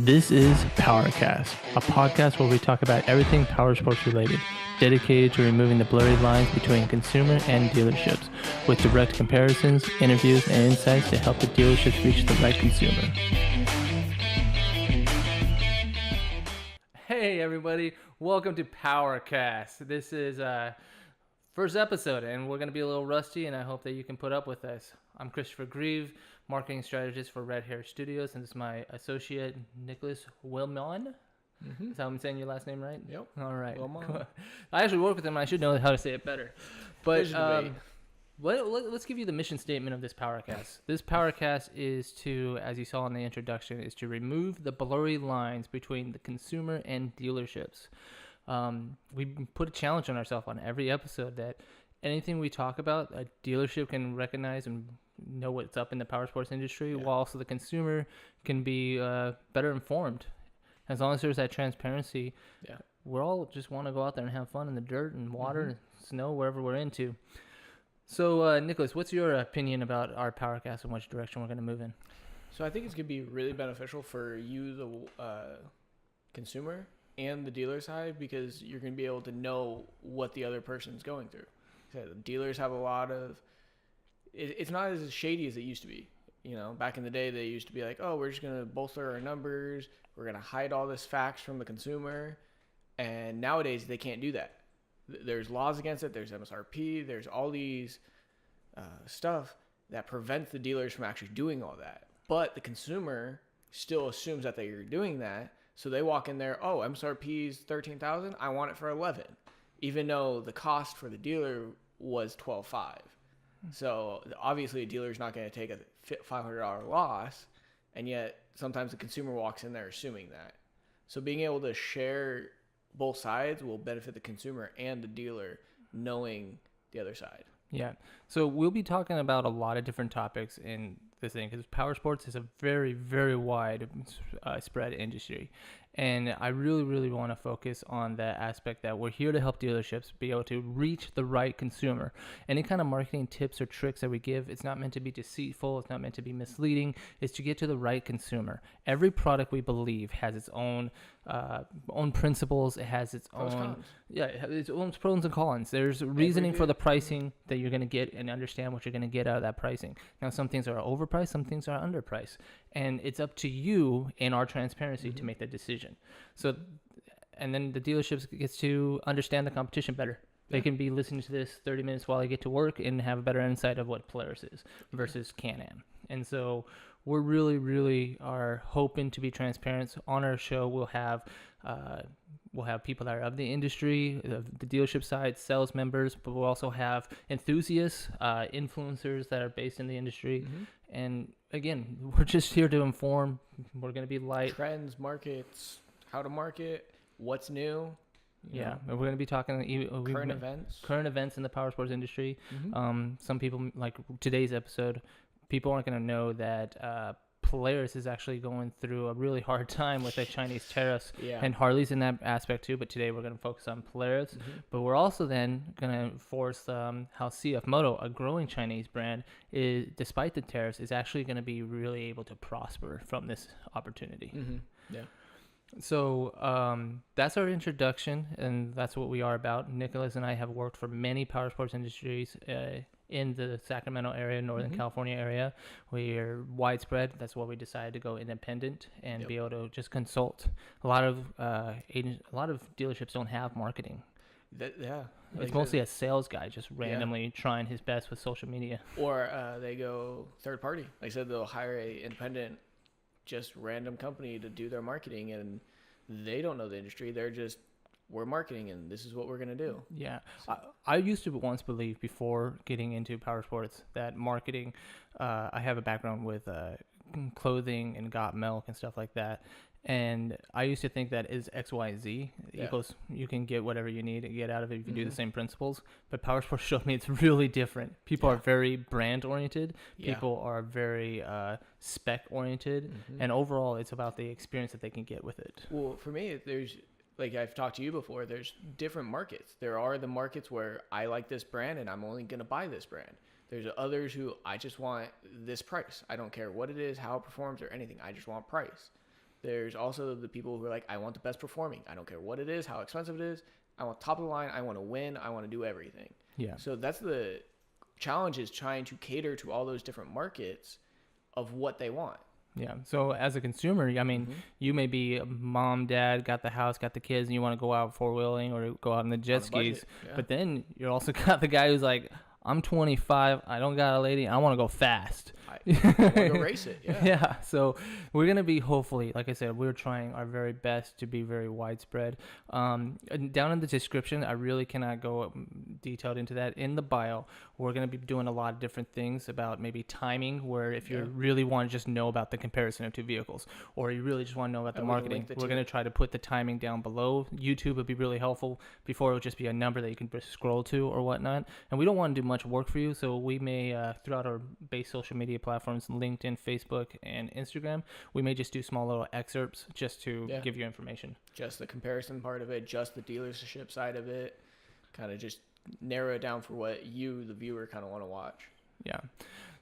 This is Powercast, a podcast where we talk about everything powersports related, dedicated to removing the blurry lines between consumer and dealerships, with direct comparisons, interviews, and insights to help the dealerships reach the right consumer. Hey everybody, welcome to Powercast. This is first episode, and we're going to be a little rusty, and I hope that you can put up with us. I'm Christopher Grieve, marketing strategist for Red Hair Studios, and this is my associate, Nicholas Wilmon. Is that how I'm saying your last name right? Yep. All right. Cool. I actually work with him, and I should know how to say it better. But let's give you the mission statement of this Powercast. This Powercast is to, as you saw in the introduction, is to remove the blurry lines between the consumer and dealerships. We put a challenge on ourselves on every episode that anything we talk about, a dealership can recognize and know what's up in the powersports industry, while also the consumer can be better informed. As long as there's that transparency, we all just want to go out there and have fun in the dirt and water and snow, wherever we're into. So, Nicholas, what's your opinion about our Powercast and which direction we're going to move in? So I think it's going to be really beneficial for you, the consumer, and the dealer side, because you're going to be able to know what the other person's going through. So the dealers have a lot of... It's not as shady as it used to be. You know, back in the day, they used to be like, oh, we're just going to bolster our numbers. We're going to hide all this facts from the consumer. And nowadays, they can't do that. There's laws against it. There's MSRP. There's all these stuff that prevents the dealers from actually doing all that. But the consumer still assumes that they're doing that. So they walk in there, oh, MSRP is $13,000. I want it for $11,000, even though the cost for the dealer was $12,500. So obviously a dealer is not going to take a $500 loss, and yet sometimes the consumer walks in there assuming that. So being able to share both sides will benefit the consumer and the dealer knowing the other side. Yeah. So we'll be talking about a lot of different topics in this thing, because powersports is a very, very wide spread industry. And I really, really want to focus on that aspect that we're here to help dealerships be able to reach the right consumer. Any kind of marketing tips or tricks that we give, it's not meant to be deceitful. It's not meant to be misleading. It's to get to the right consumer. Every product, we believe, has its own principles. It has its its own pros and cons. There's reasoning for the pricing that you're going to get, and understand what you're going to get out of that pricing. Now, some things are overpriced, some things are underpriced. And it's up to you in our transparency to make that decision. So, and then the dealerships gets to understand the competition better. They can be listening to this 30 minutes while they get to work and have a better insight of what Polaris is versus Can-Am. And so we're really, really are hoping to be transparent. On our show, we'll have people that are of the industry, the dealership side, sales members, but we'll also have enthusiasts, influencers that are based in the industry. And again, we're just here to inform. We're going to be light. Trends, markets, how to market, what's new. Yeah, we're going to be talking current events in the powersports industry. Some people, like today's episode, people aren't going to know that Polaris is actually going through a really hard time with the Chinese tariffs, and Harley's in that aspect too. But today we're going to focus on Polaris. But we're also then going to force how CF Moto, a growing Chinese brand, is, despite the tariffs, is actually going to be really able to prosper from this opportunity. So that's our introduction, and that's what we are about. Nicholas and I have worked for many powersports industries in the Sacramento area, Northern California area. We are widespread. That's why we decided to go independent and be able to just consult. A lot of dealerships don't have marketing. It's mostly a sales guy just randomly trying his best with social media. Or they go third party. Like I said, they'll hire a independent, just random company to do their marketing, and they don't know the industry. They're just, we're marketing and this is what we're going to do. Yeah. So. I used to once believe, before getting into power sports, that marketing, I have a background with clothing and got milk and stuff like that. And I used to think that is X, Y, Z equals you can get whatever you need to get out of it if you do the same principles. But power sports showed me it's really different. People are very brand oriented. People are very spec oriented. And overall, it's about the experience that they can get with it. Well, for me, there's, like I've talked to you before, there's different markets. There are the markets where I like this brand and I'm only going to buy this brand. There's others who I just want this price. I don't care what it is, how it performs or anything. I just want price. There's also the people who are like, I want the best performing. I don't care what it is, how expensive it is. I want top of the line. I want to win. I want to do everything. Yeah. So that's the challenge, is trying to cater to all those different markets of what they want. Yeah. So as a consumer, I mean, you may be mom, dad, got the house, got the kids, and you want to go out four-wheeling or go out on the jet skis. Yeah. But then you also got the guy who's like, I'm 25, I don't got a lady, I want to go fast. I want to go race it. Yeah. Yeah. So we're going to be, hopefully, like I said, we're trying our very best to be very widespread. And down in the description, I really cannot go detailed into that. In the bio, we're going to be doing a lot of different things about maybe timing, where if you really want to just know about the comparison of two vehicles, or you really just want to know about the marketing, we're going to try to put the timing down below. YouTube would be really helpful. Before, it would just be a number that you can just scroll to or whatnot. And we don't want to do much work for you, so we may, throughout our base social media platforms, LinkedIn, Facebook, and Instagram, we may just do small little excerpts just to give you information. Just the comparison part of it, just the dealership side of it, kind of just narrow it down for what you, the viewer, kind of want to watch. Yeah.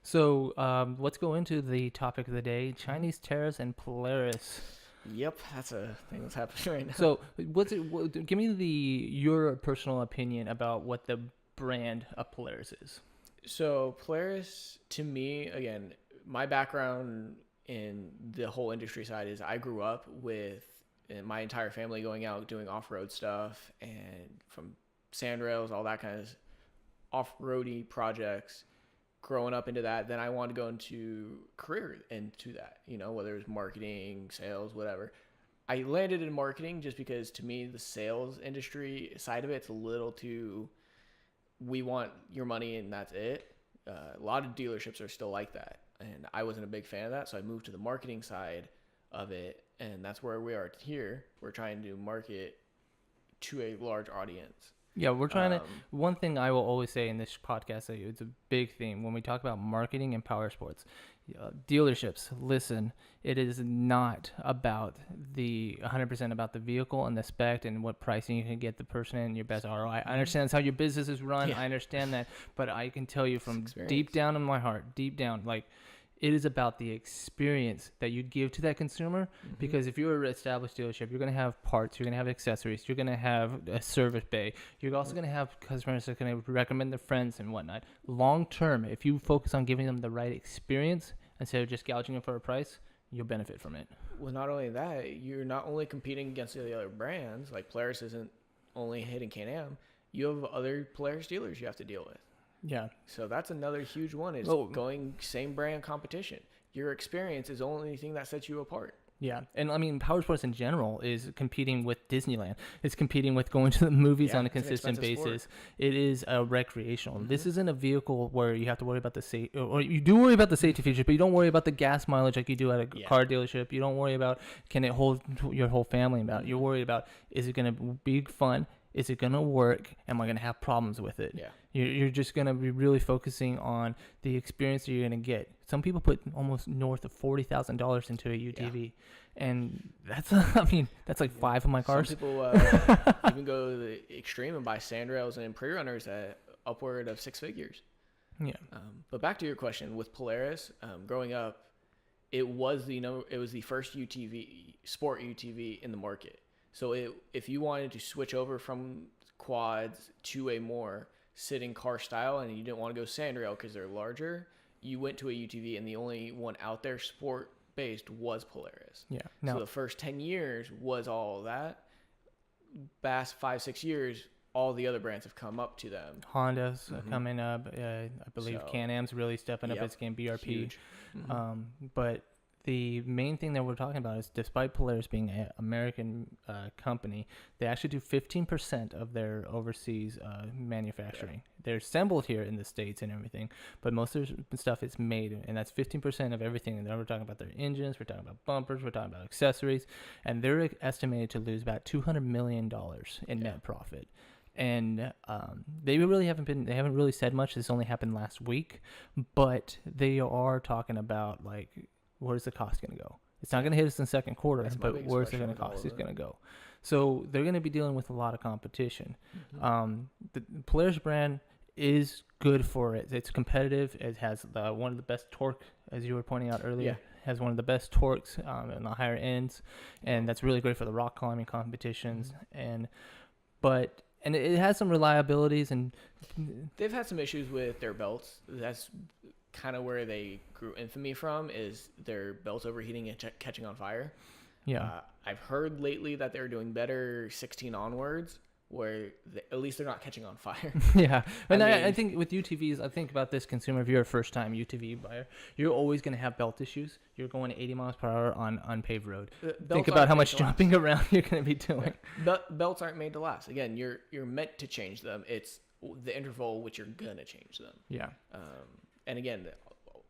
So let's go into the topic of the day: Chinese tariffs and Polaris. Yep, that's a thing that's happening right now. So give me your personal opinion about what the brand of Polaris is. So Polaris, to me, again, my background in the whole industry side is I grew up with my entire family going out doing off-road stuff, and from sandrails, all that kind of off-roady projects. Growing up into that, then I wanted to go into career into that, whether it's marketing, sales, whatever. I landed in marketing just because, to me, the sales industry side of it's a little too, we want your money and that's it. A lot of dealerships are still like that, and I wasn't a big fan of that, so I moved to the marketing side of it, and that's where we are here. We're trying to market to a large audience. Yeah, we're trying to. One thing I will always say in this podcast, it's a big theme when we talk about marketing and power sports. Dealerships, listen, it is not about the 100% about the vehicle and the spec and what pricing you can get the person in your best ROI. I understand that's how your business is run. Yeah. I understand that, but I can tell you from deep down in my heart, deep down, like, it is about the experience that you give to that consumer. Because if you're an established dealership, you're going to have parts, you're going to have accessories, you're going to have a service bay. You're also going to have customers that are going to recommend their friends and whatnot. Long term, if you focus on giving them the right experience instead of just gouging them for a price, you'll benefit from it. Well, not only that, you're not only competing against the other brands. Like Polaris isn't only hitting Can-Am. You have other Polaris dealers you have to deal with. Yeah. So that's another huge one, is going same brand competition. Your experience is the only thing that sets you apart. Yeah. And I mean, power sports in general is competing with Disneyland. It's competing with going to the movies on a consistent basis. Sport. It is a recreational. This isn't a vehicle where you have to worry about the safety, or you do worry about the safety features, but you don't worry about the gas mileage like you do at a car dealership. You don't worry about, can it hold your whole family about? You're worried about, is it going to be fun? Is it going to work? Am I going to have problems with it? Yeah. You're just going to be really focusing on the experience that you're going to get. Some people put almost north of $40,000 into a UTV. Yeah. And that's, that's like 5 of my cars. Some people even go to the extreme and buy sandrails and pre-runners at upward of 6 figures. Yeah. But back to your question, with Polaris, growing up, it was the first sport UTV in the market. So if you wanted to switch over from quads to a more sitting car style and you didn't want to go sandrail because they're larger, you went to a UTV, and the only one out there sport-based was Polaris. Yeah. So the first 10 years was all that. Past 5-6 years, all the other brands have come up to them. Honda's coming up. I believe Can-Am's really stepping up its game, BRP. Huge. But the main thing that we're talking about is, despite Polaris being an American company, they actually do 15% of their overseas manufacturing. Yeah. They're assembled here in the States and everything, but most of their stuff is made, and that's 15% of everything. And then we're talking about their engines, we're talking about bumpers, we're talking about accessories, and they're estimated to lose about $200 million in net profit. And they haven't really said much. This only happened last week, but they are talking about, like, where's the cost going to go? It's not going to hit us in the second quarter, but where's it going to cost? It's going to go. So they're going to be dealing with a lot of competition. The Polaris brand is good for it. It's competitive. It has one of the best torque, as you were pointing out earlier. has one of the best torques in the higher ends, and that's really great for the rock climbing competitions. And it has some reliabilities, and they've had some issues with their belts. That's kind of where they grew infamy from, is their belts overheating and catching on fire. Yeah. I've heard lately that they're doing better 16 onwards, where at least they're not catching on fire. Yeah. And I think with UTVs, I think about this consumer, if you're a first-time UTV buyer, you're always going to have belt issues. You're going 80 miles per hour on unpaved road. Think about how much jumping around you're going to be doing. Yeah. Belts aren't made to last. Again, you're meant to change them. It's the interval which you're going to change them. Yeah. And again,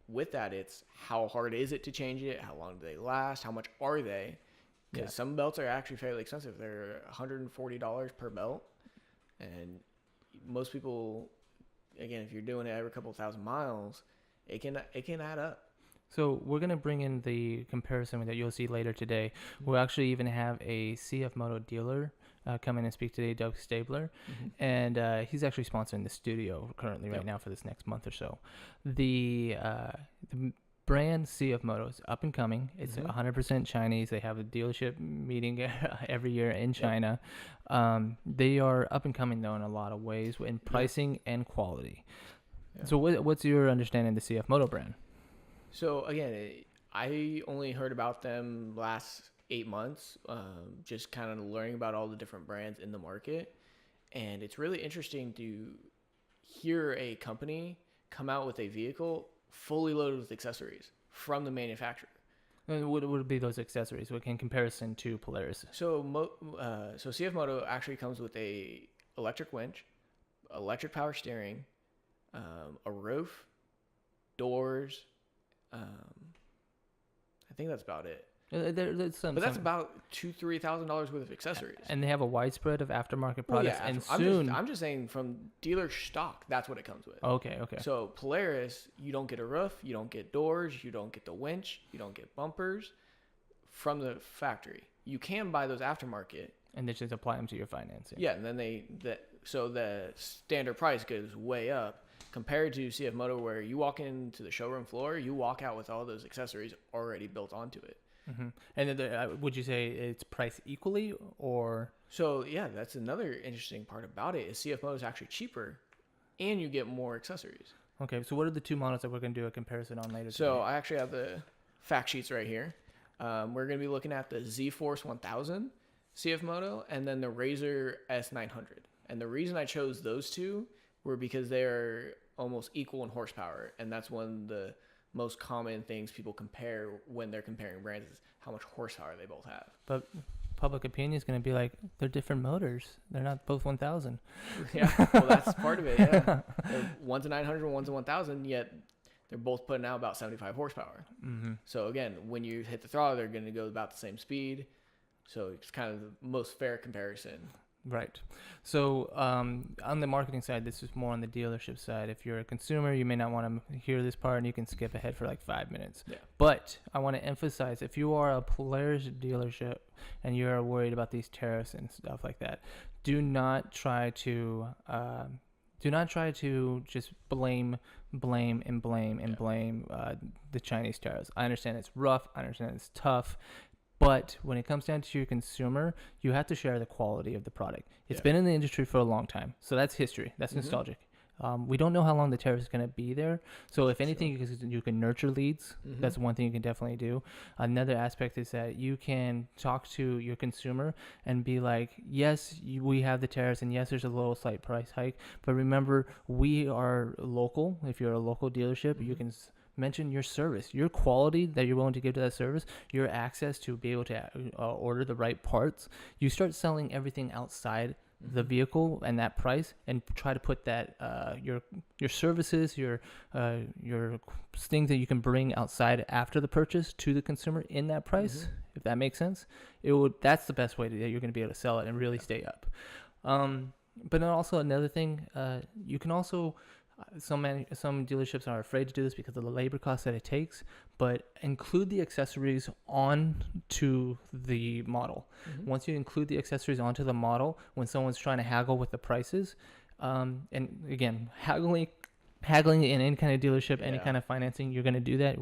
with that, it's how hard is it to change it? How long do they last? How much are they? Because some belts are actually fairly expensive. They're $140 per belt. And most people, again, if you're doing it every couple of thousand miles, it can add up. So we're going to bring in the comparison that you'll see later today. We'll actually even have a CF Moto dealer come in and speak today, Doug Stabler. And he's actually sponsoring the studio currently right now for this next month or so. The brand CF Moto is up and coming. It's 100% Chinese. They have a dealership meeting every year in China. They are up and coming, though, in a lot of ways in pricing and quality. So what's your understanding of the CF Moto brand? So, again, I only heard about them last 8 months, just kind of learning about all the different brands in the market. And it's really interesting to hear a company come out with a vehicle fully loaded with accessories from the manufacturer. And what would be those accessories? What in comparison to Polaris? So CF Moto actually comes with a electric winch, electric power steering, a roof, doors. I think that's about it. But that's about $2,000-$3,000 worth of accessories. And they have a widespread of aftermarket products. And soon, I'm just saying from dealer stock, that's what it comes with. Okay. So Polaris, you don't get a roof, you don't get doors, you don't get the winch, you don't get bumpers from the factory. You can buy those aftermarket, and they just apply them to your financing. Yeah, and then so the standard price goes way up. Compared to CF Moto, where you walk into the showroom floor, you walk out with all those accessories already built onto it. And then would you say it's priced equally, or? So yeah, that's another interesting part about it is CF Moto is actually cheaper, and you get more accessories. Okay, so what are the two models that we're going to do a comparison on later? So I actually have the fact sheets right here. We're going to be looking at the Z-Force 1000 CF Moto, and then the Razor S900. And the reason I chose those two were because they're almost equal in horsepower, and that's one of the most common things people compare when they're comparing brands is how much horsepower they both have. But public opinion is going to be like, they're different motors. They're not both 1,000. Yeah, well, that's part of it, yeah. One's a 900, one's a 1,000, yet they're both putting out about 75 horsepower. So again, when you hit the throttle, they're going to go about the same speed. So it's kind of the most fair comparison. Right. So on the marketing side, this is more on the dealership side. If you're a consumer, you may not want to hear this part, and you can skip ahead for like 5 minutes. Yeah. But I want to emphasize, if you are a Polaris dealership and you're worried about these tariffs and stuff like that, do not try to just blame the Chinese tariffs. I understand it's rough. I understand it's tough. But when it comes down to your consumer, you have to share the quality of the product. It's been in the industry for a long time. So that's history. That's nostalgic. We don't know how long the tariff is going to be there. So if anything, you can nurture leads. That's one thing you can definitely do. Another aspect is that you can talk to your consumer and be like, yes, we have the tariffs, and yes, there's a little slight price hike. But remember, we are local. If you're a local dealership, you can mention your service, your quality that you're willing to give to that service, your access to be able to order the right parts. You start selling everything outside the vehicle and that price, and try to put that your services, your things that you can bring outside after the purchase to the consumer in that price. If that makes sense, that's the best way that you're going to be able to sell it and really stay up. But then also another thing, you can also. Some dealerships are afraid to do this because of the labor costs that it takes, but include the accessories onto the model. Once you include the accessories onto the model, when someone's trying to haggle with the prices, and again, haggling in any kind of dealership, any kind of financing, you're going to do that.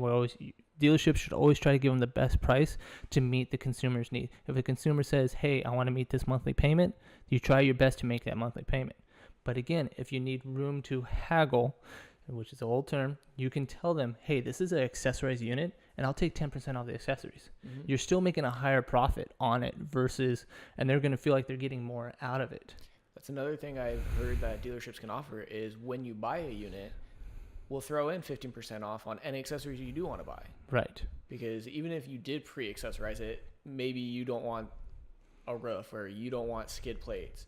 dealerships should always try to give them the best price to meet the consumer's need. If a consumer says, hey, I want to meet this monthly payment, you try your best to make that monthly payment. But again, if you need room to haggle, which is an old term, you can tell them, hey, this is an accessorized unit, and I'll take 10% off the accessories. You're still making a higher profit on it versus, and they're going to feel like they're getting more out of it. That's another thing I've heard that dealerships can offer is when you buy a unit, we'll throw in 15% off on any accessories you do want to buy. Right. Because even if you did pre-accessorize it, maybe you don't want a roof or you don't want skid plates.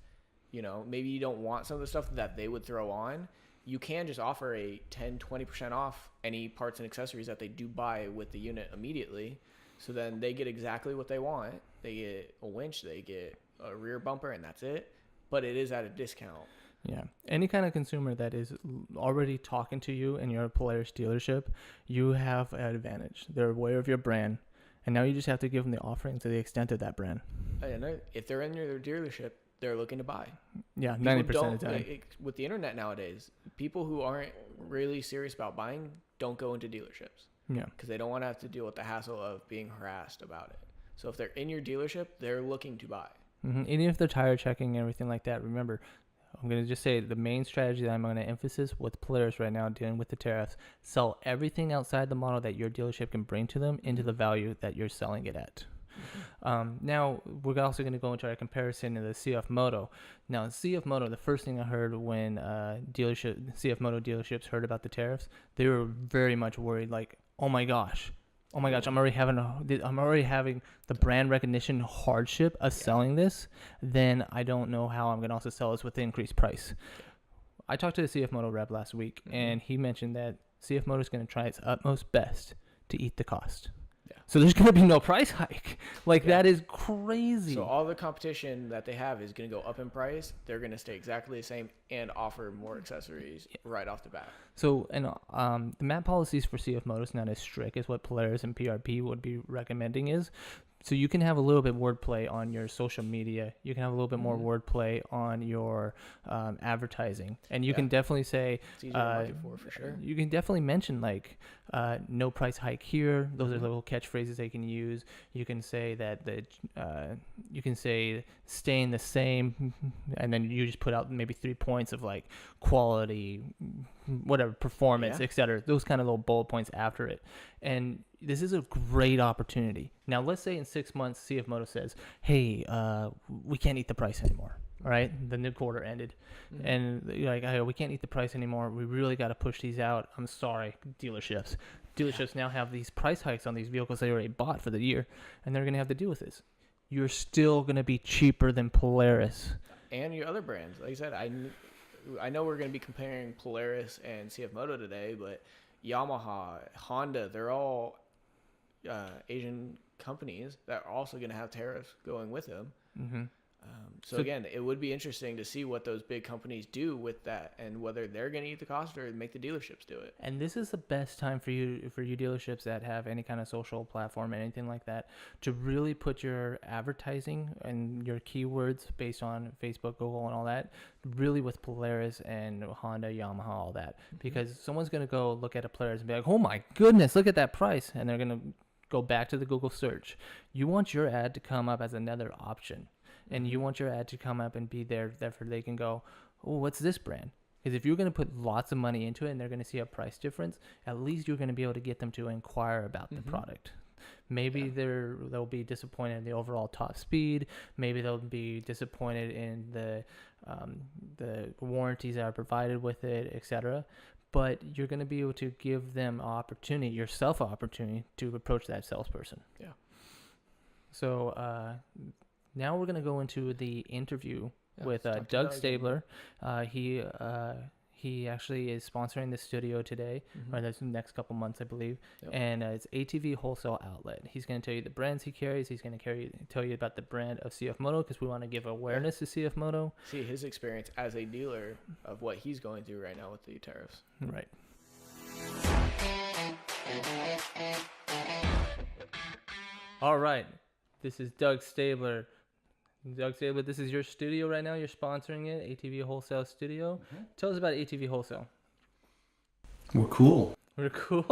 You know, maybe you don't want some of the stuff that they would throw on. You can just offer a 10-20% off any parts and accessories that they do buy with the unit immediately. So then they get exactly what they want. They get a winch, they get a rear bumper, and that's it. But it is at a discount. Yeah. Any kind of consumer that is already talking to you and you're a Polaris dealership, you have an advantage. They're aware of your brand. And now you just have to give them the offering to the extent of that brand. And if they're in their dealership, they're looking to buy. Yeah, People 90% of the time. With the internet nowadays, people who aren't really serious about buying don't go into dealerships. Yeah. Because they don't want to have to deal with the hassle of being harassed about it. So if they're in your dealership, they're looking to buy. Even if they're tire checking and everything like that, remember, I'm going to just say the main strategy that I'm going to emphasis with Polaris right now dealing with the tariffs, sell everything outside the model that your dealership can bring to them into the value that you're selling it at. Now, we're also going to go into our comparison of the CF Moto. Now, CF Moto, the first thing I heard when CF Moto dealerships heard about the tariffs, they were very much worried, like, oh my gosh, I'm already having the brand recognition hardship of selling this. Then I don't know how I'm going to also sell this with the increased price. I talked to the CF Moto rep last week, and he mentioned that CF Moto is going to try its utmost best to eat the cost. Yeah. So there's going to be no price hike. That is crazy. So all the competition that they have is going to go up in price. They're going to stay exactly the same and offer more accessories right off the bat. So, and the MAP policies for CF Moto is not as strict as what Polaris and PRP would be recommending is. So you can have a little bit wordplay on your social media. You can have a little bit more wordplay on your advertising, and you can definitely say, it's easier to market for sure. You can definitely mention no price hike here. Those are little catchphrases they can use. You can say that you can say staying the same, and then you just put out maybe 3 points of like quality, whatever, performance, etc. Those kind of little bullet points after it. And this is a great opportunity. Now, let's say in 6 months, CF Moto says, hey, we can't eat the price anymore. All right. The new quarter ended. And you're like, hey, we can't eat the price anymore. We really got to push these out. I'm sorry, dealerships. Dealerships now have these price hikes on these vehicles they already bought for the year, and they're going to have to deal with this. You're still going to be cheaper than Polaris. And your other brands. Like I said, I know we're going to be comparing Polaris and CF Moto today, but Yamaha, Honda, they're all Asian companies that are also going to have tariffs going with them. So again, it would be interesting to see what those big companies do with that and whether they're going to eat the cost or make the dealerships do it. And this is the best time for you dealerships that have any kind of social platform, anything like that, to really put your advertising and your keywords based on Facebook, Google, and all that, really with Polaris and Honda, Yamaha, all that. Because someone's going to go look at a Polaris and be like, oh my goodness, look at that price. And they're going to go back to the Google search. You want your ad to come up as another option. And you want your ad to come up and be there, therefore they can go, oh, what's this brand? Because if you're going to put lots of money into it and they're going to see a price difference, at least you're going to be able to get them to inquire about the product. Maybe they'll be disappointed in the overall top speed. Maybe they'll be disappointed in the warranties that are provided with it, etc. But you're going to be able to give them yourself an opportunity to approach that salesperson. Yeah. So, now we're going to go into the interview with Doug Stabler. He actually is sponsoring the studio today, or the next couple months, I believe. And it's ATV Wholesale Outlet. He's going to tell you the brands he carries. He's going to tell you about the brand of CF Moto because we want to give awareness to CF Moto. See his experience as a dealer of what he's going through right now with the tariffs. Right. All right. This is Doug Stabler. Doug Stabler, this is your studio right now. You're sponsoring it, ATV Wholesale Studio. Tell us about ATV Wholesale. We're cool. We're cool.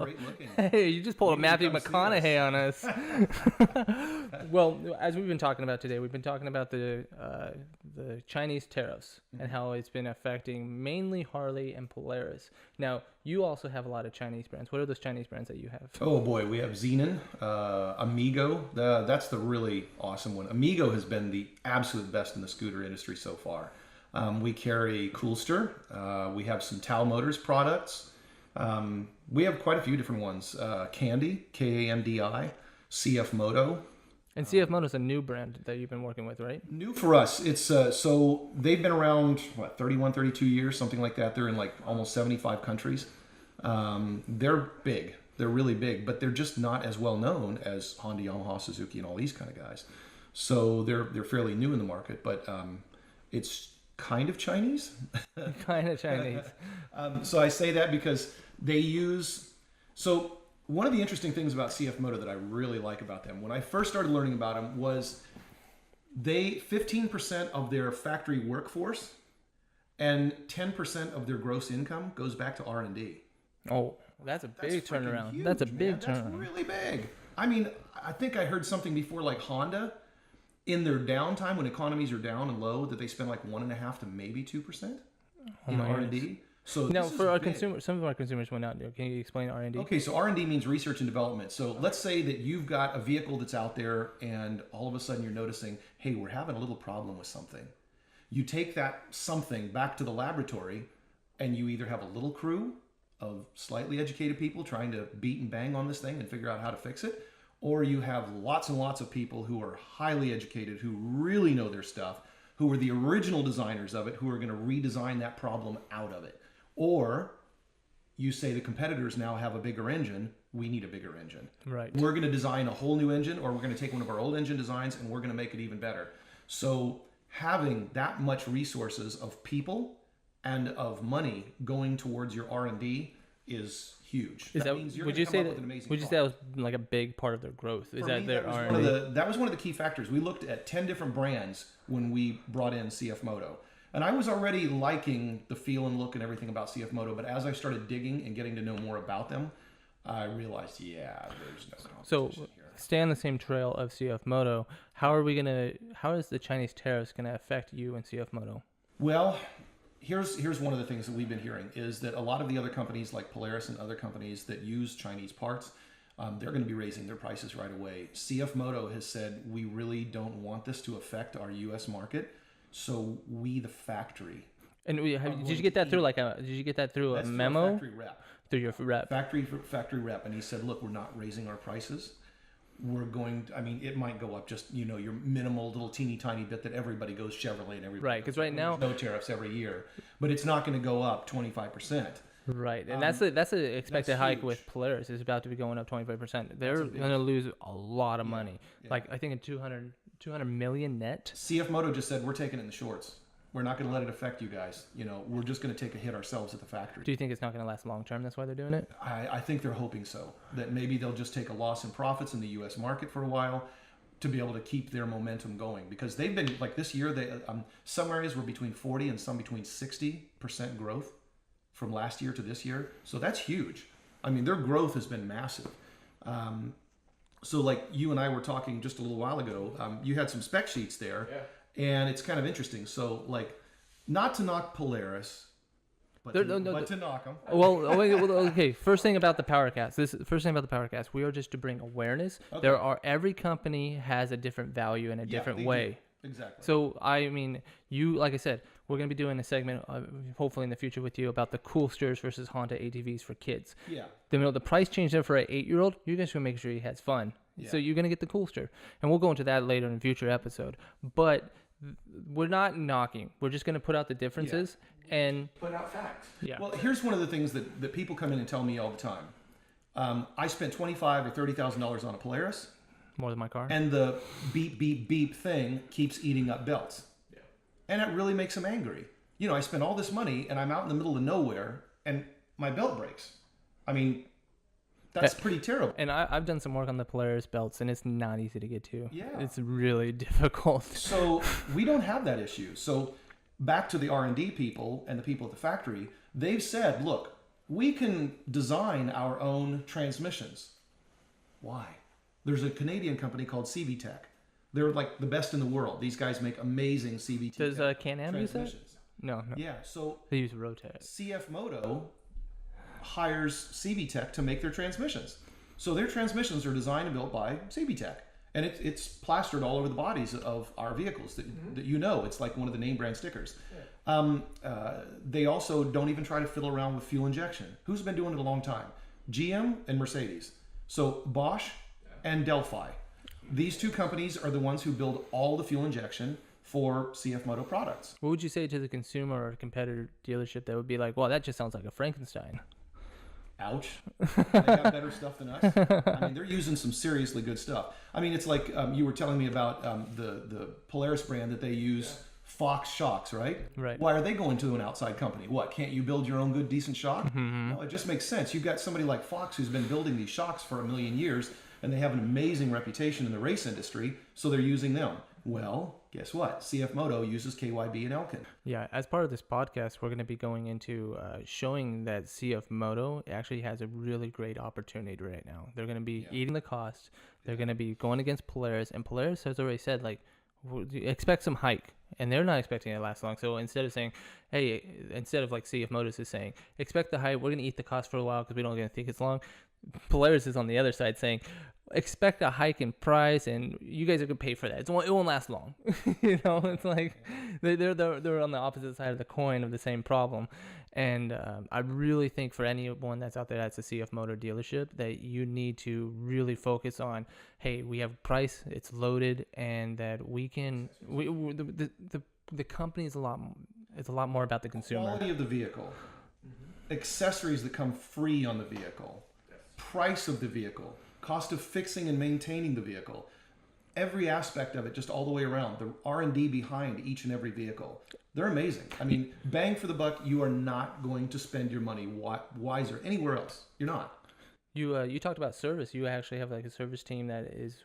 Great looking. Hey, you just pulled a You need to Matthew come see McConaughey on us. Well, as we've been talking about today, we've been talking about the Chinese tariffs and how it's been affecting mainly Harley and Polaris. Now, you also have a lot of Chinese brands. What are those Chinese brands that you have? Oh boy, we have Zenon, Amigo. That's the really awesome one. Amigo has been the absolute best in the scooter industry so far. We carry Coolster. We have some Tal Motors products. We have quite a few different ones. Candy, Kandi, CF Moto. And CF Moto is a new brand that you've been working with, right? New for us. It's so they've been around 31, 32 years, something like that. They're in like almost 75 countries. They're big. They're really big, but they're just not as well known as Honda, Yamaha, Suzuki, and all these kind of guys. So they're fairly new in the market, but it's kind of Chinese. Kind of Chinese. So I say that because they use. So one of the interesting things about CF Moto that I really like about them, when I first started learning about them, was they 15% of their factory workforce and 10% of their gross income goes back to R&D. Oh, that's a big turnaround. Huge, that's a man. big That's turnaround. really big. I mean, I think I heard something before, like Honda, in their downtime when economies are down and low, that they spend like 1.5 to maybe 2% in R&D. So Now, this is for our big. consumers, some of our consumers went out there. Can you explain R&D? Okay, so R&D means research and development. So let's say that you've got a vehicle that's out there and all of a sudden you're noticing, hey, we're having a little problem with something. You take that something back to the laboratory and you either have a little crew of slightly educated people trying to beat and bang on this thing and figure out how to fix it, or you have lots and lots of people who are highly educated, who really know their stuff, who are the original designers of it, who are going to redesign that problem out of it. Or you say the competitors now have a bigger engine, we need a bigger engine. Right. We're going to design a whole new engine, or we're going to take one of our old engine designs and we're going to make it even better. So having that much resources of people and of money going towards your R&D is huge. Means you're would gonna you come say up that? with an amazing Would you say that was like a big part of their growth? Is For that me, their that was R&D? that was one of the key factors. We looked at 10 different brands when we brought in CF Moto. And I was already liking the feel and look and everything about CF Moto, but as I started digging and getting to know more about them, I realized, there's no So, competition here. stay on the same trail of CF Moto. How is the Chinese tariffs gonna affect you and CF Moto? Well, here's one of the things that we've been hearing is that a lot of the other companies like Polaris and other companies that use Chinese parts, they're going to be raising their prices right away. CF Moto has said, we really don't want this to affect our U.S. market. So we, the factory. And did you get that through a That's memo? Through a factory rep. Through your rep. Factory rep. And he said, look, we're not raising our prices. We're going to, it might go up just, your minimal little teeny tiny bit that everybody goes Chevrolet and everybody. Right, because right now, no tariffs every year, but it's not going to go up 25%. right, and that's the expected hike huge. with Polaris is about to be going up 25%. They're going to lose a lot of money, yeah. like I think in 200 million net. CF Moto just said, we're taking it in the shorts. We're not going to let it affect you guys. We're just going to take a hit ourselves at the factory. Do you think it's not going to last long term? That's why they're doing it? I think they're hoping so. That maybe they'll just take a loss in profits in the U.S. market for a while to be able to keep their momentum going. Because they've been, like this year, some areas were between 40 and some between 60% growth from last year to this year. So that's huge. Their growth has been massive. So like you and I were talking just a little while ago, you had some spec sheets there. Yeah. And it's kind of interesting. So, like, not to knock Polaris, but to knock them. Well, okay. First thing about the PowerCast. We are just to bring awareness. Okay. Every company has a different value in a different way. Do. Exactly. So like I said, we're gonna be doing a segment, hopefully in the future with you about the Coolsters versus Honda ATVs for kids. Yeah. The price change there for an 8-year-old. You're just gonna make sure he has fun. Yeah. So you're gonna get the Coolster, and we'll go into that later in a future episode. But we're not knocking. We're just going to put out the differences and put out facts. Yeah. Well, here's one of the things that people come in and tell me all the time. I spent $25,000 or $30,000 on a Polaris. More than my car. And the beep, beep, beep thing keeps eating up belts. Yeah. And it really makes them angry. I spent all this money and I'm out in the middle of nowhere and my belt breaks. That's pretty terrible. And I've done some work on the Polaris belts, and it's not easy to get to. Yeah. It's really difficult. So we don't have that issue. So back to the R&D people and the people at the factory, they've said, look, we can design our own transmissions. Why? There's a Canadian company called CVTech. They're like the best in the world. These guys make amazing CVT Does Can-Am use that? transmissions. No. Yeah, so They use Rotate. CF Moto hires CVTech to make their transmissions. So their transmissions are designed and built by CVTech. And it's plastered all over the bodies of our vehicles that you know. It's like one of the name brand stickers. They also don't even try to fiddle around with fuel injection. Who's been doing it a long time? GM and Mercedes. So Bosch and Delphi. These two companies are the ones who build all the fuel injection for CF Moto products. What would you say to the consumer or competitor dealership that would be like, well, that just sounds like a Frankenstein? Ouch. They got better stuff than us. I mean, they're using some seriously good stuff. I mean, it's like you were telling me about the Polaris brand that they use, Fox shocks, right? Right. Why are they going to an outside company? What, can't you build your own good, decent shock? Mm-hmm. No, it just makes sense. You've got somebody like Fox who's been building these shocks for a million years, and they have an amazing reputation in the race industry, so they're using them. Well, guess what? CF Moto uses KYB and Elkin. Yeah, as part of this podcast, we're going to be going into showing that CF Moto actually has a really great opportunity right now. They're going to be eating the cost. They're going to be going against Polaris, and Polaris has already said, like, expect some hike, and they're not expecting it to last long. So instead of saying, hey, instead of like CF Motors is saying, expect the hike, we're going to eat the cost for a while because we don't think it's long. Polaris is on the other side saying, expect a hike in price, and you guys are gonna pay for that. It won't last long. You know, it's like they're on the opposite side of the coin of the same problem. And I really think for anyone that's out there that's a CF Motor dealership, that you need to really focus on, hey, we have price, it's loaded, and that we can. The company is a lot. It's a lot more about the consumer. Quality of the vehicle, accessories that come free on the vehicle, price of the vehicle, cost of fixing and maintaining the vehicle, every aspect of it, just all the way around. The R&D behind each and every vehicle, they're amazing. I mean, bang for the buck. You are not going to spend your money wiser anywhere else. You're not. You talked about service. You actually have like a service team that is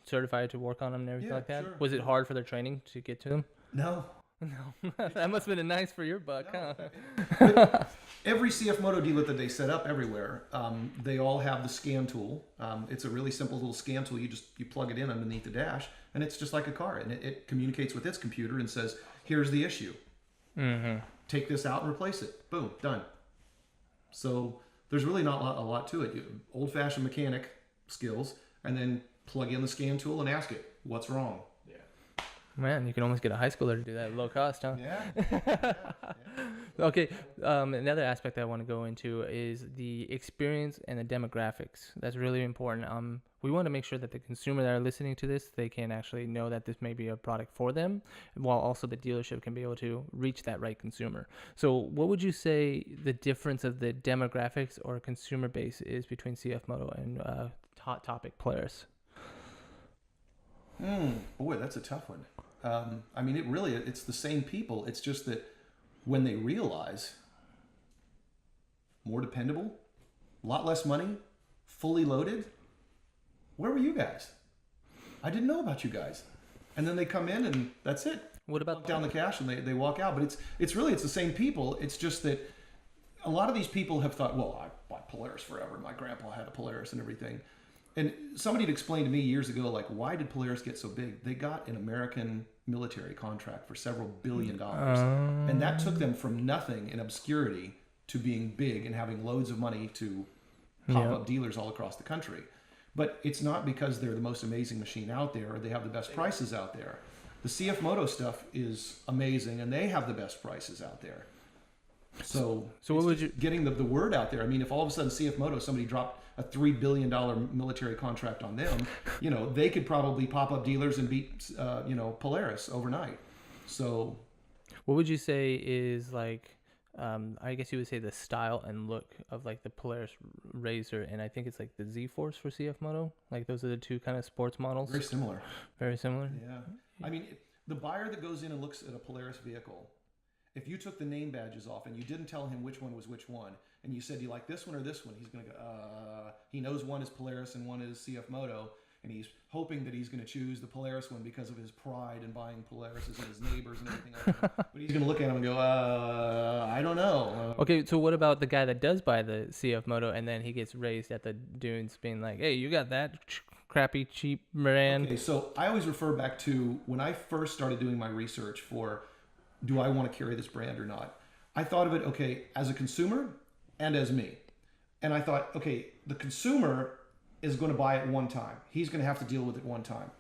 certified to work on them and everything like that. Sure. Was it hard for their training to get to them? No. No, that must have been nice for your buck, huh? Every CF Moto dealer that they set up everywhere, they all have the scan tool. It's a really simple little scan tool. You plug it in underneath the dash, and it's just like a car, and it communicates with its computer and says, "Here's the issue. Take this out and replace it. Boom, done." So there's really not a lot to it. Old-fashioned mechanic skills, and then plug in the scan tool and ask it, "What's wrong?" Man, you can almost get a high schooler to do that at low cost, huh? Yeah. Okay, another aspect that I want to go into is the experience and the demographics. That's really important. We want to make sure that the consumer that are listening to this, they can actually know that this may be a product for them, while also the dealership can be able to reach that right consumer. So what would you say the difference of the demographics or consumer base is between CF Moto and hot topic Polaris? Boy, that's a tough one. I mean, it's the same people. It's just that when they realize more dependable, a lot less money, fully loaded, where were you guys? I didn't know about you guys. And then they come in and that's it. What about down the cash and they walk out? But it's the same people. It's just that a lot of these people have thought, well, I bought Polaris forever. My grandpa had a Polaris and everything. And somebody had explained to me years ago, like, why did Polaris get so big? They got an American military contract for several $billion. And that took them from nothing in obscurity to being big and having loads of money to pop up dealers all across the country. But it's not because they're the most amazing machine out there or they have the best prices out there. The CF Moto stuff is amazing and they have the best prices out there. So what would you getting the word out there? I mean, if all of a sudden CF Moto, somebody dropped a $3 billion military contract on them, they could probably pop up dealers and beat, Polaris overnight. So what would you say is like, I guess you would say the style and look of like the Polaris Razor, and I think it's like the Z-Force for CF Moto. Like those are the two kind of sports models. Very similar. Very similar. Yeah. I mean, the buyer that goes in and looks at a Polaris vehicle, if you took the name badges off and you didn't tell him which one was which one, and you said, do you like this one or this one? He's going to go, he knows one is Polaris and one is CF Moto. and he's hoping that he's going to choose the Polaris one because of his pride in buying Polarises and his neighbors and everything like that. But he's going to look at him and go, I don't know. Okay, so what about the guy that does buy the CF Moto and then he gets raised at the dunes being like, hey, you got that crappy, cheap brand? Okay, so I always refer back to when I first started doing my research for, do I want to carry this brand or not? I thought of it, okay, as a consumer and as me. And I thought, okay, the consumer is going to buy it one time. He's going to have to deal with it one time.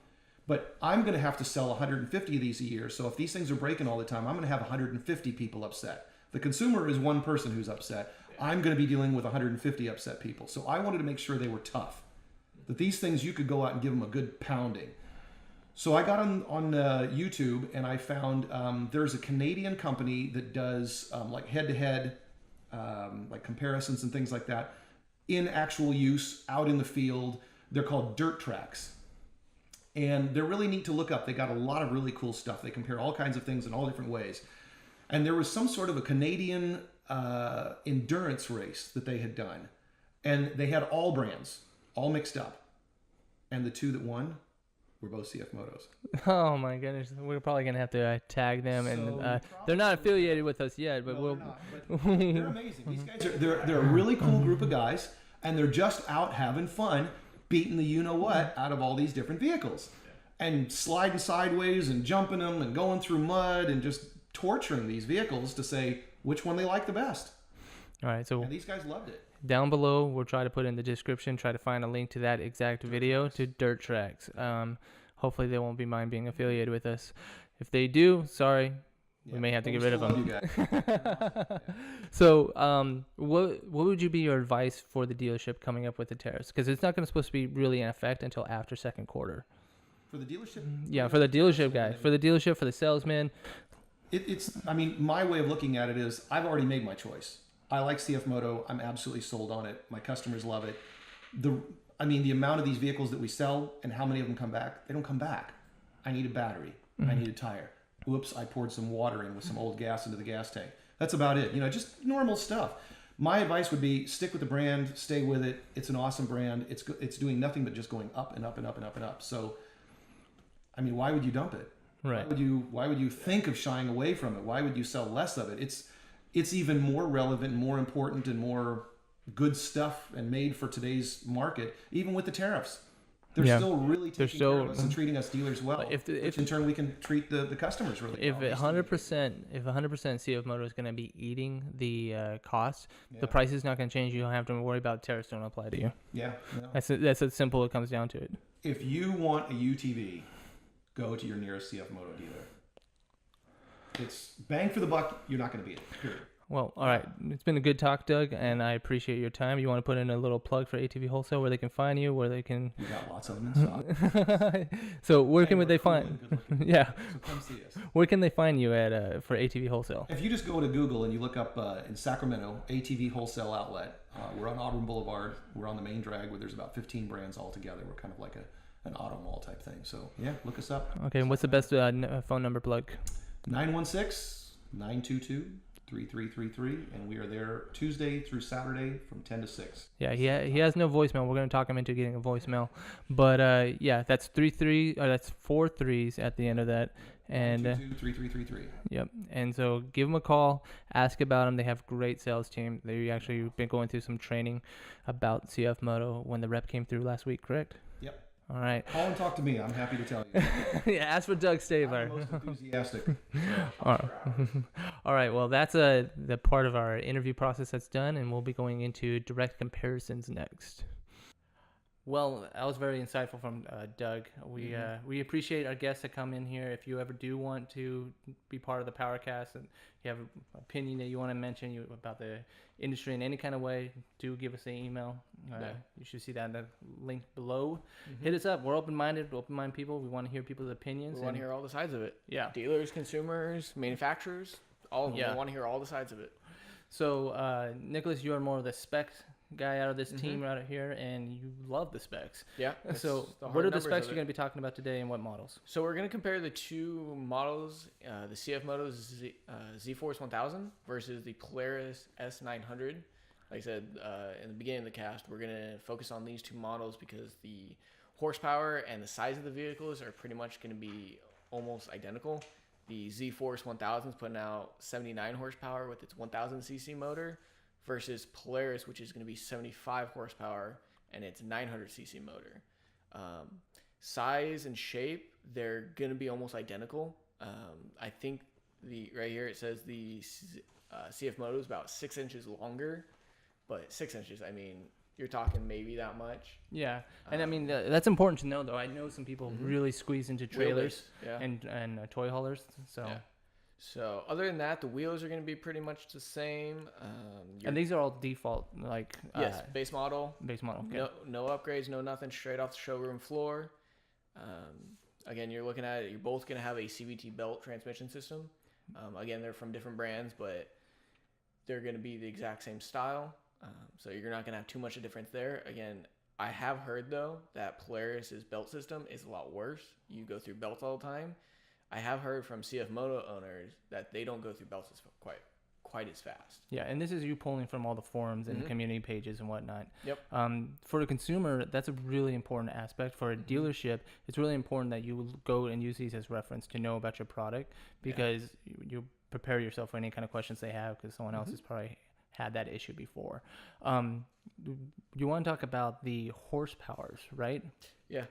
But I'm going to have to sell 150 of these a year. So if these things are breaking all the time, I'm going to have 150 people upset. The consumer is one person who's upset. I'm going to be dealing with 150 upset people. So I wanted to make sure they were tough. That these things, you could go out and give them a good pounding. So I got on YouTube and I found there's a Canadian company that does like head-to-head like comparisons and things like that in actual use out in the field. They're called Trax, and they're really neat to look up. They got a lot of really cool stuff. They compare all kinds of things in all different ways. And there was some sort of a Canadian endurance race that they had done, and they had all brands all mixed up, and the two that won were both CF Motos. Oh my goodness, we're probably gonna have to tag them, and they're not affiliated with us yet, but no, they're amazing. These guys they're a really cool group of guys, and they're just out having fun, beating the you know what out of all these different vehicles, and sliding sideways and jumping them and going through mud and just torturing these vehicles to say which one they like the best. All right, so and these guys loved it. Down below, we'll try to put in the description, try to find a link to that exact video to Trax. Hopefully they won't be mind being affiliated with us. If they do, sorry, we may have to get rid of them. So what would you be your advice for the dealership coming up with the tariffs? Because it's not going to supposed to be really in effect until after second quarter. For the dealership? Yeah, for the dealership guy. For the dealership, for the salesman. I mean, my way of looking at it is I've already made my choice. I like CF Moto. I'm absolutely sold on it. My customers love it. The amount of these vehicles that we sell and how many of them come back, they don't come back. I need a battery. I need a tire. Oops, I poured some water in with some old gas into the gas tank. That's about it. Just normal stuff. My advice would be stick with the brand, stay with it. It's an awesome brand. It's doing nothing but just going up and up and up and up and up. So, I mean, why would you dump it? Right. Why would you think of shying away from it? Why would you sell less of it? It's even more relevant, more important, and more good stuff and made for today's market, even with the tariffs. They're still really taking care of us and treating us dealers well. If in turn we can treat the customers really well. If 100% CF Moto is going to be eating the cost, the price is not going to change. You don't have to worry about tariffs don't apply to you. Yeah. No. That's as simple it comes down to it. If you want a UTV, go to your nearest CF Moto dealer. It's bang for the buck. You're not going to beat it. Period. Well, all right. It's been a good talk, Doug, and I appreciate your time. You want to put in a little plug for ATV Wholesale, where they can find you, where they can... We got lots of them in stock. So where can they find... Yeah. So come see us. Where can they find you at for ATV Wholesale? If you just go to Google and you look up in Sacramento, ATV Wholesale Outlet, we're on Auburn Boulevard. We're on the main drag where there's about 15 brands all together. We're kind of like an auto mall type thing. So, yeah, look us up. Okay, and what's the best phone number plug? 916-922-3333, and we are there Tuesday through Saturday from 10 to 6. Yeah, he has no voicemail. We're going to talk him into getting a voicemail. But, that's 4 threes at the end of that. And 922-3333. Yep. And so give them a call, ask about them. They have a great sales team. They actually been going through some training about CF Moto when the rep came through last week, correct? Yep. All right. Call and talk to me. I'm happy to tell you. Yeah, ask for Doug Stabler. I'm the most enthusiastic. All right. Well, that's the part of our interview process that's done, and we'll be going into direct comparisons next. Well, that was very insightful from Doug. We appreciate our guests that come in here. If you ever do want to be part of the Powercast and you have an opinion that you want to mention about the industry in any kind of way, do give us an email. You should see that in the link below. Hit us up. We're open-minded people. We want to hear people's opinions. We want to hear all the sides of it. Yeah. Dealers, consumers, manufacturers, all of them. We want to hear all the sides of it. So, Nicholas, you are more of the spec guy out of this team right here, and you love the specs. Yeah. So what are the specs you're going to be talking about today, and what models? So we're going to compare the two models, the CF Moto Z-Force 1000 versus the Polaris S900. Like I said in the beginning of the cast, we're going to focus on these two models because the horsepower and the size of the vehicles are pretty much going to be almost identical. The Z-Force 1000 is putting out 79 horsepower with its 1000 cc motor versus Polaris, which is going to be 75 horsepower and its 900 cc motor. Size and shape, they're going to be almost identical. I think right here it says the CF Moto is about 6 inches longer, but 6 inches, I mean, you're talking maybe that much. Yeah, and I mean that's important to know, though. I know some people really squeeze into trailers Wheelbase, and toy haulers. So, so other than that, the wheels are going to be pretty much the same. and these are all default, like yes, base model. Base model. Okay. No upgrades, no nothing. Straight off the showroom floor. Again, you're looking at it. You're both going to have a CVT belt transmission system. Again, they're from different brands, but they're going to be the exact same style. So you're not going to have too much of a difference there. Again, I have heard, though, that Polaris's belt system is a lot worse. You go through belts all the time. I have heard from CF Moto owners that they don't go through belts as quite as fast. Yeah, and this is you pulling from all the forums and community pages and whatnot. Yep. For a consumer, that's a really important aspect. For a dealership, it's really important that you go and use these as reference to know about your product, because you prepare yourself for any kind of questions they have, because someone else has probably had that issue before. You want to talk about the horsepowers, right? Yeah.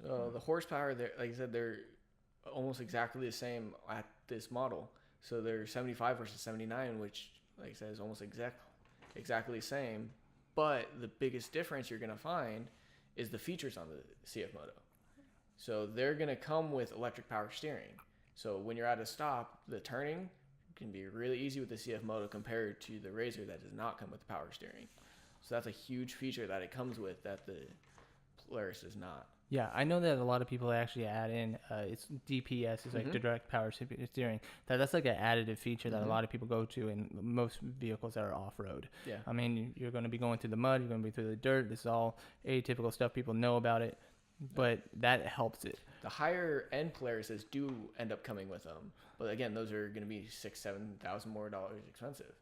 So the horsepower, like I said, they're almost exactly the same at this model. So they're 75 versus 79, which, like I said, is almost exactly the same. But the biggest difference you're going to find is the features on the CF Moto. So they're going to come with electric power steering. So when you're at a stop, the turning can be really easy with the CF Moto compared to the Razor that does not come with the power steering. So that's a huge feature that it comes with that the Polaris does not. Yeah, I know that a lot of people actually add in it's DPS, is like direct power steering. That's like an additive feature that a lot of people go to in most vehicles that are off-road. Yeah. I mean, you're going to be going through the mud, you're going to be through the dirt. This is all atypical stuff. People know about it, but that helps it. The higher end Polarises do end up coming with them, but again, those are going to be $6,000-$7,000 more expensive.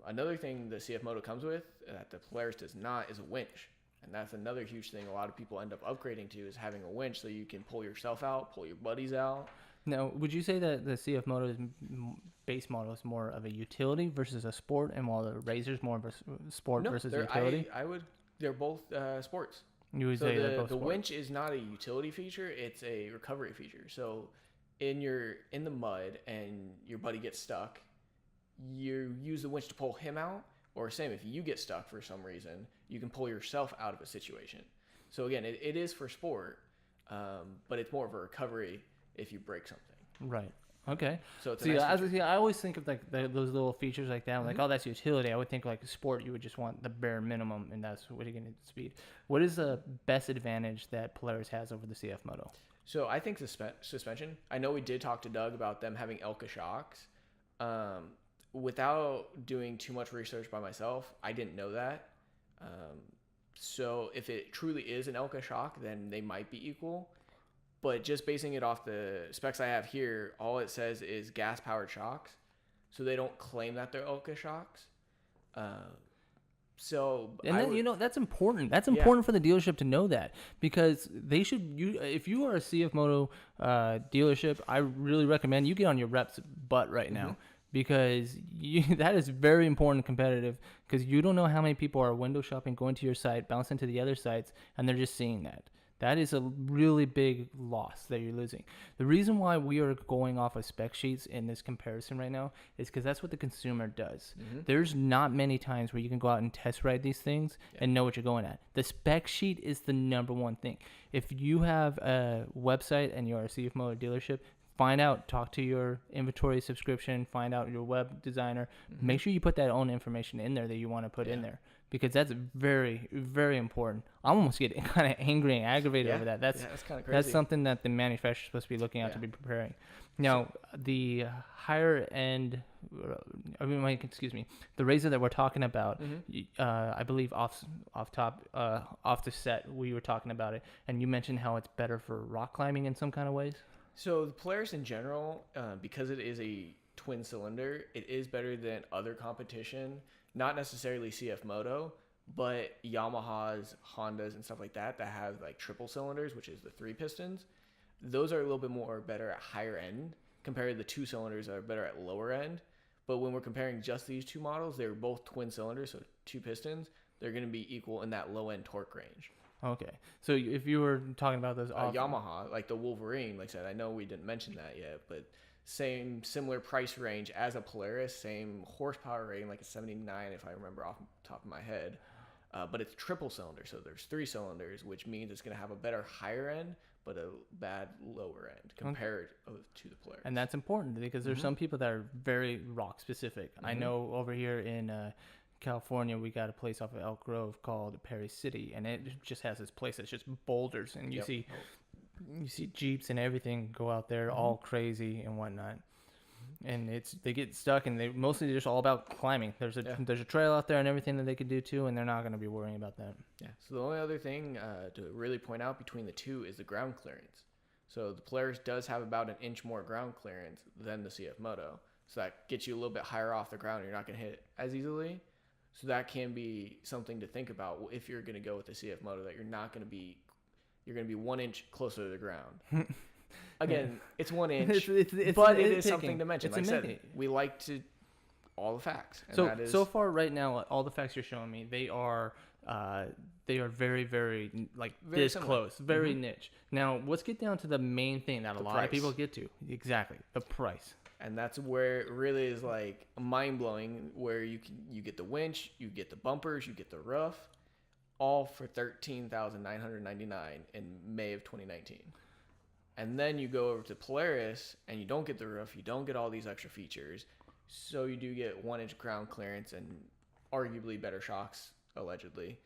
Another thing the CF Moto comes with that the Polaris does not is a winch, and that's another huge thing a lot of people end up upgrading to, is having a winch so you can pull yourself out, pull your buddies out. Now, would you say that the CF Moto's base model is more of a utility versus a sport, and while the Razor's more of a sport versus utility? I would. They're both sports. You would So say they're both the sport. winch is not a utility feature; it's a recovery feature. So, in the mud and your buddy gets stuck, you use the winch to pull him out. Or same, if you get stuck for some reason, you can pull yourself out of a situation. So again, it is for sport, but it's more of a recovery if you break something. Right. Okay. So it's a See, nice feature. I always think of like those little features like that. Like, oh, that's utility. I would think like sport, you would just want the bare minimum, and that's what you're going to speed. What is the best advantage that Polaris has over the CF Moto? So I think suspension. I know we did talk to Doug about them having Elka shocks. Without doing too much research by myself, I didn't know that. So if it truly is an Elka shock, then they might be equal. But just basing it off the specs I have here, all it says is gas-powered shocks. So they don't claim that they're Elka shocks. So And then, that's important. That's important for the dealership to know that, because they should. If you are a CF Moto dealership, I really recommend you get on your rep's butt right now. Because that is very important and competitive, because you don't know how many people are window shopping, going to your site, bouncing to the other sites, and they're just seeing that. That is a really big loss that you're losing. The reason why we are going off of spec sheets in this comparison right now is because that's what the consumer does. There's not many times where you can go out and test ride these things and know what you're going at. The spec sheet is the number one thing. If you have a website and you're a CF Moto dealership, find out, talk to your inventory subscription, find out your web designer. Make sure you put that own information in there that you want to put in there, because that's very, very important. I'm almost getting kind of angry and aggravated over that. That's kind of crazy. That's something that the manufacturer's supposed to be looking at to be preparing. Now, the higher end, the Razor that we're talking about, I believe off the set, we were talking about it, and you mentioned how it's better for rock climbing in some kind of ways. So the Polaris in general, because it is a twin cylinder, it is better than other competition. Not necessarily CF Moto, But Yamahas, Hondas, and stuff like that have like triple cylinders, which is the 3 pistons, those are a little bit more better at higher end compared to the 2 cylinders that are better at lower end. But when we're comparing just these 2 models, they're both twin cylinders, so 2 pistons. They're going to be equal in that low end torque range. Okay. So if you were talking about those Yamaha, like the Wolverine, like I said, I know we didn't mention that yet, but similar price range as a Polaris, same horsepower rating, like a 79 if I remember off the top of my head. But it's triple cylinder, so there's 3 cylinders, which means it's going to have a better higher end, but a bad lower end compared to the Polaris. And that's important because there's some people that are very rock specific. I know over here in California, we got a place off of Elk Grove called Perry City, and it just has this place that's just boulders, and you see Jeeps and everything go out there all crazy and whatnot. And they get stuck, and they mostly just all about climbing. There's a trail out there and everything that they can do too, and they're not going to be worrying about that. Yeah. So the only other thing to really point out between the two is the ground clearance. So the Polaris does have about an inch more ground clearance than the CF Moto, so that gets you a little bit higher off the ground. You're not going to hit it as easily. So that can be something to think about if you're going to go with the CF Moto, that you're going to be 1 inch closer to the ground. Again, it's 1 inch, but it is something to mention. Like I said, we like to all the facts. And so far right now, all the facts you're showing me, they are very, very very this similar. close, very niche. Now, let's get down to the main thing that a lot of people get to. Exactly, the price. And that's where it really is like mind blowing. Where you get the winch, you get the bumpers, you get the roof, all for $13,999 in May of 2019. And then you go over to Polaris and you don't get the roof, you don't get all these extra features. So you do get 1 inch ground clearance and arguably better shocks, allegedly.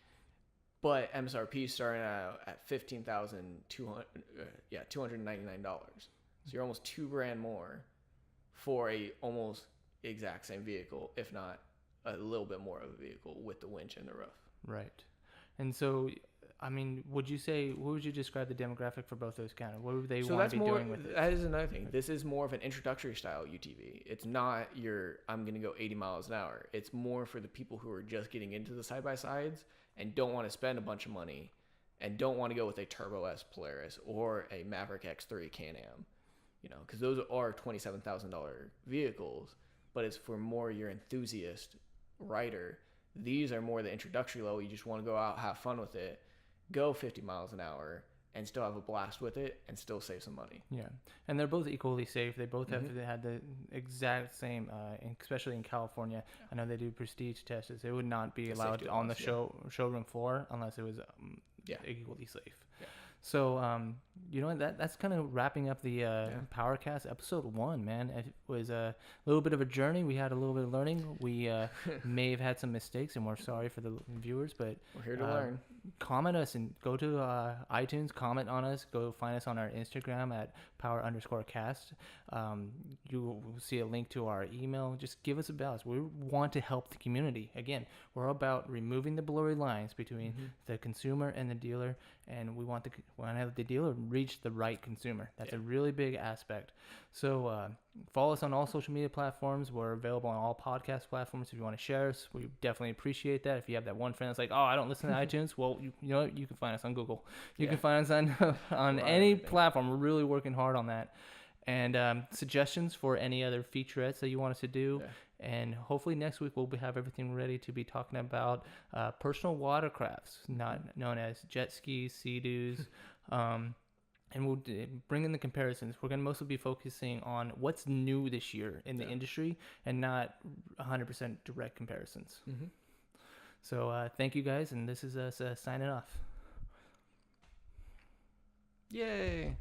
But MSRP starting out at $15,299. So you're almost $2,000 more for a almost exact same vehicle, if not a little bit more of a vehicle with the winch and the roof. Right. And so, I mean, what would you describe the demographic for both those kind of? What would they want to be doing with it? That is another thing. This is more of an introductory style UTV. It's not I'm going to go 80 miles an hour. It's more for the people who are just getting into the side-by-sides and don't want to spend a bunch of money and don't want to go with a Turbo S Polaris or a Maverick X3 Can-Am. Because those are $27,000 vehicles, but it's for more your enthusiast rider. These are more the introductory level. You just want to go out, have fun with it, go 50 miles an hour, and still have a blast with it and still save some money. Yeah, and they're both equally safe. They both have had the exact same, especially in California. I know they do prestige tests. It would not be allowed on the showroom floor unless it was equally safe. Yeah. So, you know, that's kind of wrapping up the PowerCast episode 1, man. It was a little bit of a journey. We had a little bit of learning. We may have had some mistakes, and we're sorry for the viewers, but we're here to learn. Comment us and go to iTunes, comment on us. Go find us on our Instagram at @power_cast. You will see a link to our email. Just give us a bell. We want to help the community. Again, we're about removing the blurry lines between the consumer and the dealer, and we want to have the dealer reach the right consumer. That's a really big aspect. So follow us on all social media platforms. We're available on all podcast platforms. If you want to share us, we definitely appreciate that. If you have that one friend that's like, oh, I don't listen to iTunes, well, you know what? You can find us on Google. You can find us on any platform. We're really working hard on that. And suggestions for any other featurettes that you want us to do. Yeah. And hopefully next week we'll have everything ready to be talking about personal watercrafts, not known as jet skis, Sea-Doos. And we'll bring in the comparisons. We're going to mostly be focusing on what's new this year in the industry and not 100% direct comparisons. So thank you guys, and this is us signing off. Yay!